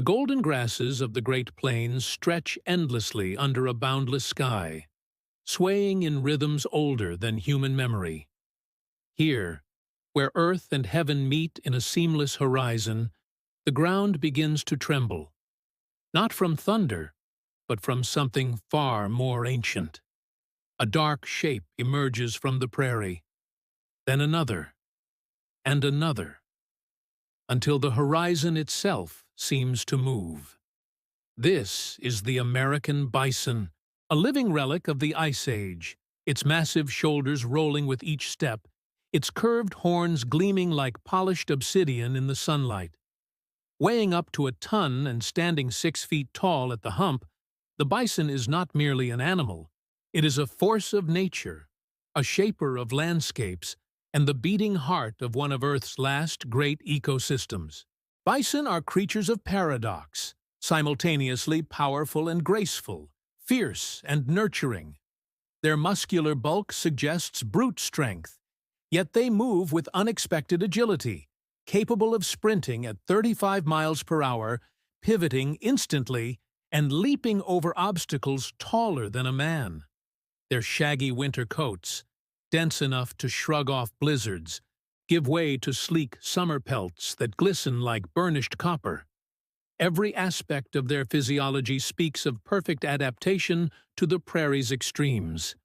The golden grasses of the Great Plains stretch endlessly under a boundless sky, swaying in rhythms older than human memory. Here, where earth and heaven meet in a seamless horizon, the ground begins to tremble, not from thunder, but from something far more ancient. A dark shape emerges from the prairie, then another, and another, until the horizon itself seems to move. This is the American bison, a living relic of the Ice Age, its massive shoulders rolling with each step, its curved horns gleaming like polished obsidian in the sunlight. Weighing up to a ton and standing 6 feet tall at the hump, the bison is not merely an animal. It is a force of nature, a shaper of landscapes, and the beating heart of one of Earth's last great ecosystems. Bison are creatures of paradox, simultaneously powerful and graceful, fierce and nurturing. Their muscular bulk suggests brute strength, yet they move with unexpected agility, capable of sprinting at 35 miles per hour, pivoting instantly, and leaping over obstacles taller than a man. Their shaggy winter coats, dense enough to shrug off blizzards, give way to sleek summer pelts that glisten like burnished copper. Every aspect of their physiology speaks of perfect adaptation to the prairie's extremes.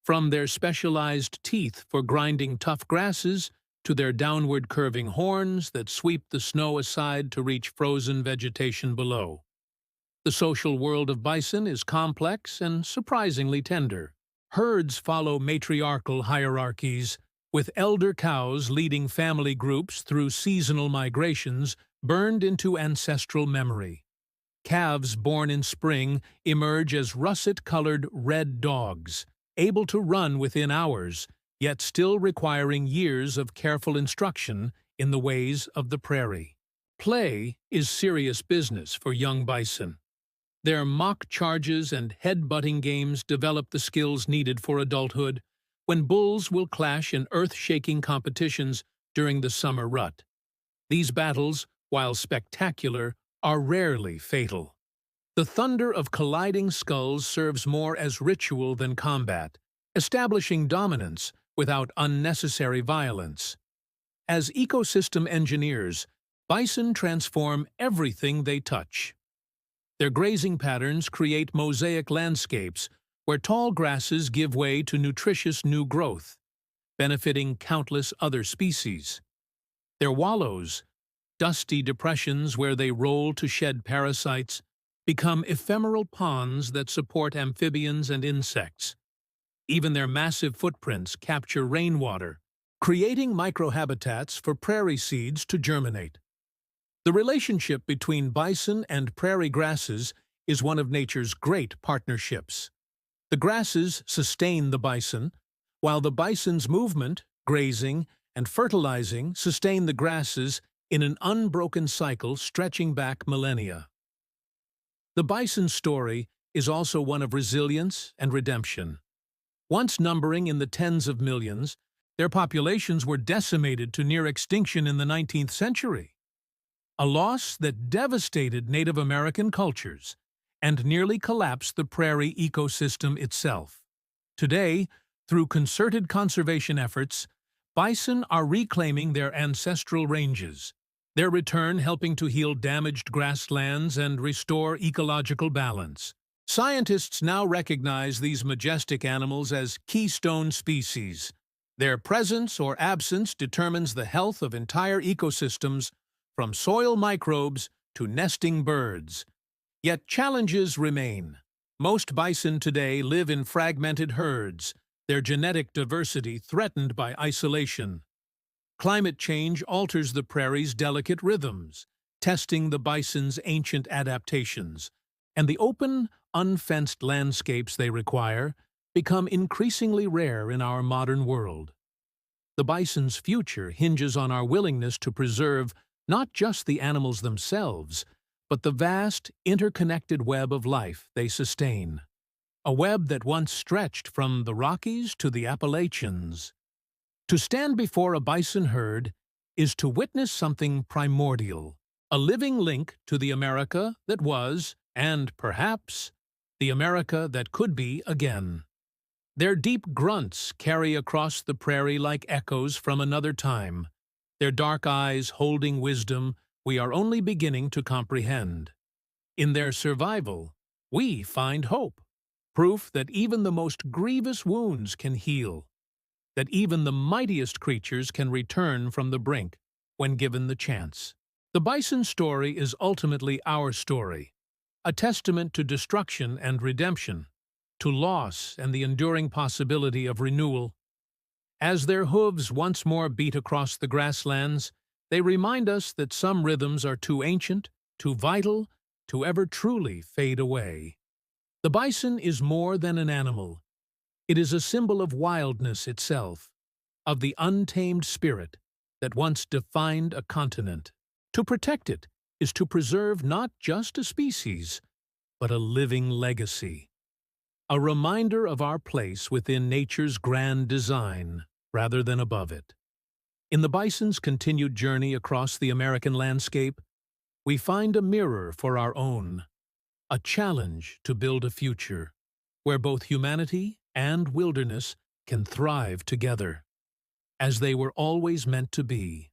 From their specialized teeth for grinding tough grasses to their downward curving horns that sweep the snow aside to reach frozen vegetation below. The social world of bison is complex and surprisingly tender. Herds follow matriarchal hierarchies, with elder cows leading family groups through seasonal migrations burned into ancestral memory. Calves born in spring emerge as russet-colored red dogs, able to run within hours, yet still requiring years of careful instruction in the ways of the prairie. Play is serious business for young bison. Their mock charges and head-butting games develop the skills needed for adulthood, when bulls will clash in earth-shaking competitions during the summer rut. These battles, while spectacular, are rarely fatal. The thunder of colliding skulls serves more as ritual than combat, establishing dominance without unnecessary violence. As ecosystem engineers, bison transform everything they touch. Their grazing patterns create mosaic landscapes where tall grasses give way to nutritious new growth, benefiting countless other species. Their wallows, dusty depressions where they roll to shed parasites, become ephemeral ponds that support amphibians and insects. Even their massive footprints capture rainwater, creating microhabitats for prairie seeds to germinate. The relationship between bison and prairie grasses is one of nature's great partnerships. The grasses sustain the bison, while the bison's movement, grazing, and fertilizing sustain the grasses in an unbroken cycle stretching back millennia. The bison's story is also one of resilience and redemption. Once numbering in the tens of millions, their populations were decimated to near extinction in the 19th century. A loss that devastated Native American cultures and nearly collapsed the prairie ecosystem itself. Today, through concerted conservation efforts, bison are reclaiming their ancestral ranges, their return helping to heal damaged grasslands and restore ecological balance. Scientists now recognize these majestic animals as keystone species. Their presence or absence determines the health of entire ecosystems, from soil microbes to nesting birds. Yet challenges remain. Most bison today live in fragmented herds, their genetic diversity threatened by isolation. Climate change alters the prairie's delicate rhythms, testing the bison's ancient adaptations, and the open, unfenced landscapes they require become increasingly rare in our modern world. The bison's future hinges on our willingness to preserve not just the animals themselves, but the vast, interconnected web of life they sustain. A web that once stretched from the Rockies to the Appalachians. To stand before a bison herd is to witness something primordial, a living link to the America that was, and perhaps, the America that could be again. Their deep grunts carry across the prairie like echoes from another time, their dark eyes holding wisdom we are only beginning to comprehend. In their survival, we find hope, proof that even the most grievous wounds can heal, that even the mightiest creatures can return from the brink when given the chance. The bison story is ultimately our story, a testament to destruction and redemption, to loss and the enduring possibility of renewal. As their hooves once more beat across the grasslands, they remind us that some rhythms are too ancient, too vital, to ever truly fade away. The bison is more than an animal. It is a symbol of wildness itself, of the untamed spirit that once defined a continent. To protect it is to preserve not just a species, but a living legacy. A reminder of our place within nature's grand design, rather than above it. In the bison's continued journey across the American landscape, we find a mirror for our own, a challenge to build a future where both humanity and wilderness can thrive together, as they were always meant to be.